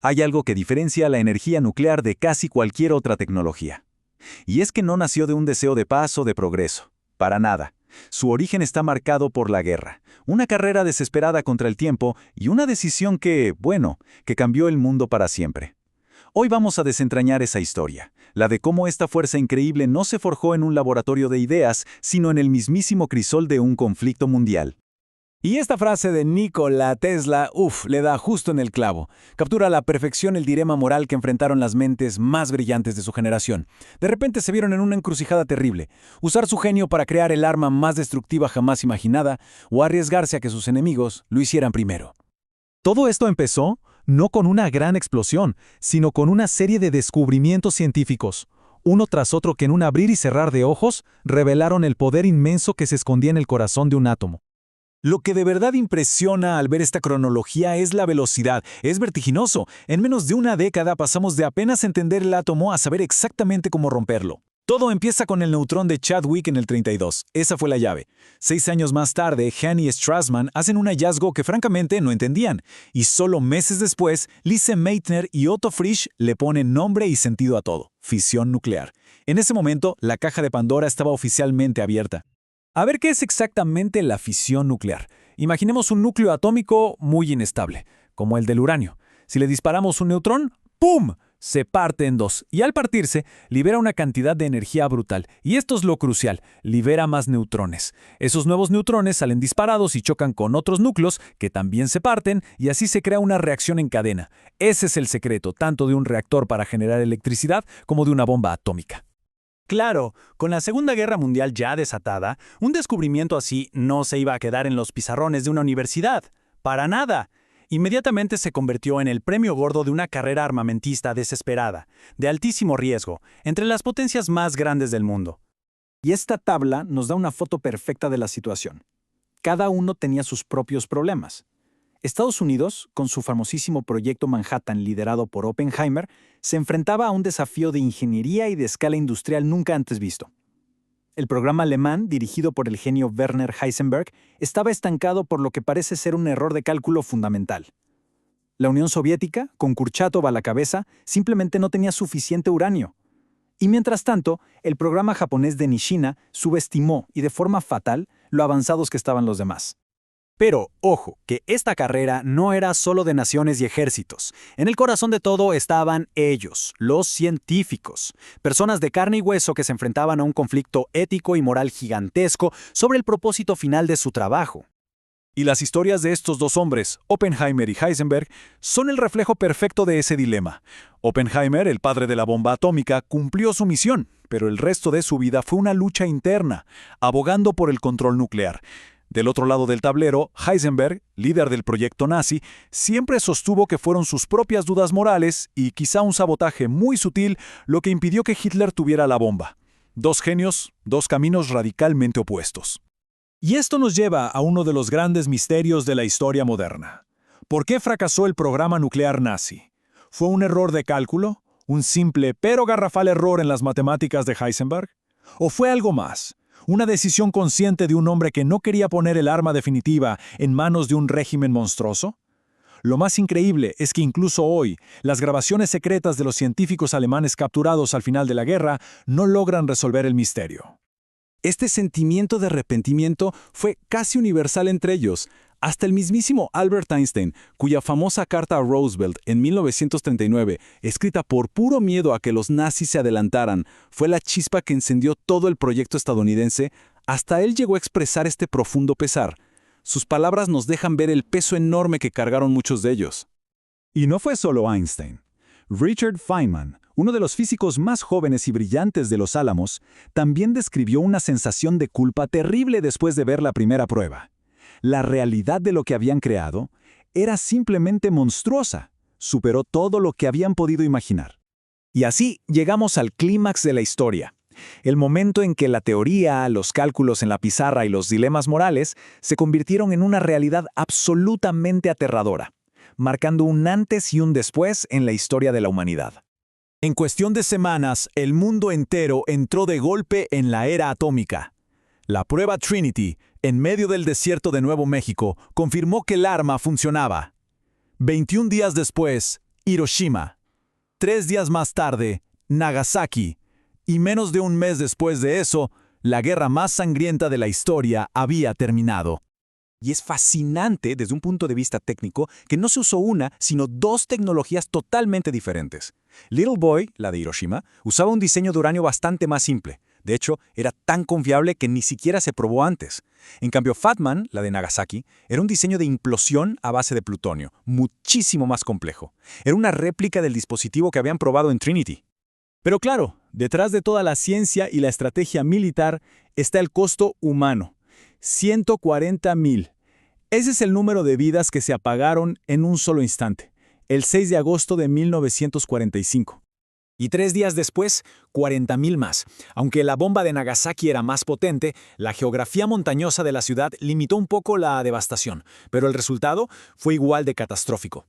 Hay algo que diferencia la energía nuclear de casi cualquier otra tecnología. Y es que no nació de un deseo de paz o de progreso. Para nada. Su origen está marcado por la guerra, una carrera desesperada contra el tiempo y una decisión que cambió el mundo para siempre. Hoy vamos a desentrañar esa historia, la de cómo esta fuerza increíble no se forjó en un laboratorio de ideas, sino en el mismísimo crisol de un conflicto mundial. Y esta frase de Nikola Tesla, le da justo en el clavo. Captura a la perfección el dilema moral que enfrentaron las mentes más brillantes de su generación. De repente se vieron en una encrucijada terrible. Usar su genio para crear el arma más destructiva jamás imaginada o arriesgarse a que sus enemigos lo hicieran primero. Todo esto empezó no con una gran explosión, sino con una serie de descubrimientos científicos, uno tras otro que en un abrir y cerrar de ojos revelaron el poder inmenso que se escondía en el corazón de un átomo. Lo que de verdad impresiona al ver esta cronología es la velocidad. Es vertiginoso. En menos de una década pasamos de apenas entender el átomo a saber exactamente cómo romperlo. Todo empieza con el neutrón de Chadwick en el 32. Esa fue la llave. 6 años más tarde, Hahn y Strassman hacen un hallazgo que francamente no entendían. Y solo meses después, Lise Meitner y Otto Frisch le ponen nombre y sentido a todo: fisión nuclear. En ese momento, la caja de Pandora estaba oficialmente abierta. A ver qué es exactamente la fisión nuclear. Imaginemos un núcleo atómico muy inestable, como el del uranio. Si le disparamos un neutrón, ¡pum!, se parte en dos, y al partirse, libera una cantidad de energía brutal. Y esto es lo crucial: libera más neutrones. Esos nuevos neutrones salen disparados y chocan con otros núcleos que también se parten, y así se crea una reacción en cadena. Ese es el secreto, tanto de un reactor para generar electricidad como de una bomba atómica. Claro, con la Segunda Guerra Mundial ya desatada, un descubrimiento así no se iba a quedar en los pizarrones de una universidad. ¡Para nada! Inmediatamente se convirtió en el premio gordo de una carrera armamentista desesperada, de altísimo riesgo, entre las potencias más grandes del mundo. Y esta tabla nos da una foto perfecta de la situación. Cada uno tenía sus propios problemas. Estados Unidos, con su famosísimo Proyecto Manhattan liderado por Oppenheimer, se enfrentaba a un desafío de ingeniería y de escala industrial nunca antes visto. El programa alemán, dirigido por el genio Werner Heisenberg, estaba estancado por lo que parece ser un error de cálculo fundamental. La Unión Soviética, con Kurchatov a la cabeza, simplemente no tenía suficiente uranio. Y mientras tanto, el programa japonés de Nishina subestimó, y de forma fatal, lo avanzados que estaban los demás. Pero, ojo, que esta carrera no era solo de naciones y ejércitos. En el corazón de todo estaban ellos, los científicos. Personas de carne y hueso que se enfrentaban a un conflicto ético y moral gigantesco sobre el propósito final de su trabajo. Y las historias de estos dos hombres, Oppenheimer y Heisenberg, son el reflejo perfecto de ese dilema. Oppenheimer, el padre de la bomba atómica, cumplió su misión, pero el resto de su vida fue una lucha interna, abogando por el control nuclear. Del otro lado del tablero, Heisenberg, líder del proyecto nazi, siempre sostuvo que fueron sus propias dudas morales y quizá un sabotaje muy sutil lo que impidió que Hitler tuviera la bomba. Dos genios, dos caminos radicalmente opuestos. Y esto nos lleva a uno de los grandes misterios de la historia moderna. ¿Por qué fracasó el programa nuclear nazi? ¿Fue un error de cálculo? ¿Un simple pero garrafal error en las matemáticas de Heisenberg? ¿O fue algo más? Una decisión consciente de un hombre que no quería poner el arma definitiva en manos de un régimen monstruoso? Lo más increíble es que incluso hoy, las grabaciones secretas de los científicos alemanes capturados al final de la guerra no logran resolver el misterio. Este sentimiento de arrepentimiento fue casi universal entre ellos. Hasta el mismísimo Albert Einstein, cuya famosa carta a Roosevelt en 1939, escrita por puro miedo a que los nazis se adelantaran, fue la chispa que encendió todo el proyecto estadounidense. Hasta él llegó a expresar este profundo pesar. Sus palabras nos dejan ver el peso enorme que cargaron muchos de ellos. Y no fue solo Einstein. Richard Feynman, uno de los físicos más jóvenes y brillantes de Los Álamos, también describió una sensación de culpa terrible después de ver la primera prueba. La realidad de lo que habían creado era simplemente monstruosa, superó todo lo que habían podido imaginar. Y así llegamos al clímax de la historia, el momento en que la teoría, los cálculos en la pizarra y los dilemas morales se convirtieron en una realidad absolutamente aterradora, marcando un antes y un después en la historia de la humanidad. En cuestión de semanas, el mundo entero entró de golpe en la era atómica. La prueba Trinity, en medio del desierto de Nuevo México, confirmó que el arma funcionaba. 21 días después, Hiroshima. 3 días más tarde, Nagasaki. Y menos de un mes después de eso, la guerra más sangrienta de la historia había terminado. Y es fascinante desde un punto de vista técnico que no se usó una, sino 2 tecnologías totalmente diferentes. Little Boy, la de Hiroshima, usaba un diseño de uranio bastante más simple. De hecho, era tan confiable que ni siquiera se probó antes. En cambio, Fat Man, la de Nagasaki, era un diseño de implosión a base de plutonio, muchísimo más complejo. Era una réplica del dispositivo que habían probado en Trinity. Pero claro, detrás de toda la ciencia y la estrategia militar está el costo humano. 140,000. Ese es el número de vidas que se apagaron en un solo instante, el 6 de agosto de 1945. Y 3 días después, 40,000 más. Aunque la bomba de Nagasaki era más potente, la geografía montañosa de la ciudad limitó un poco la devastación, pero el resultado fue igual de catastrófico.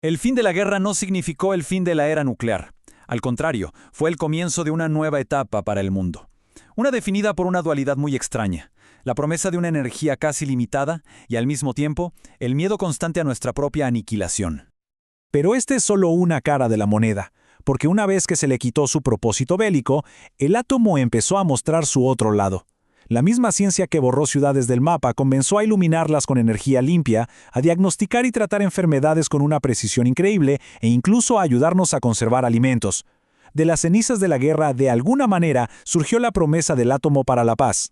El fin de la guerra no significó el fin de la era nuclear. Al contrario, fue el comienzo de una nueva etapa para el mundo. Una definida por una dualidad muy extraña. La promesa de una energía casi limitada y, al mismo tiempo, el miedo constante a nuestra propia aniquilación. Pero este es solo una cara de la moneda, porque una vez que se le quitó su propósito bélico, el átomo empezó a mostrar su otro lado. La misma ciencia que borró ciudades del mapa comenzó a iluminarlas con energía limpia, a diagnosticar y tratar enfermedades con una precisión increíble e incluso a ayudarnos a conservar alimentos. De las cenizas de la guerra, de alguna manera, surgió la promesa del átomo para la paz.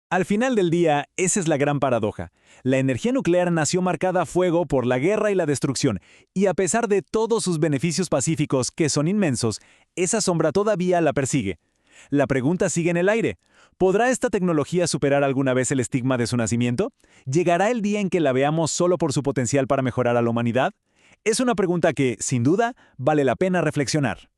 Al final del día, esa es la gran paradoja. La energía nuclear nació marcada a fuego por la guerra y la destrucción, y a pesar de todos sus beneficios pacíficos, que son inmensos, esa sombra todavía la persigue. La pregunta sigue en el aire. ¿Podrá esta tecnología superar alguna vez el estigma de su nacimiento? ¿Llegará el día en que la veamos solo por su potencial para mejorar a la humanidad? Es una pregunta que, sin duda, vale la pena reflexionar.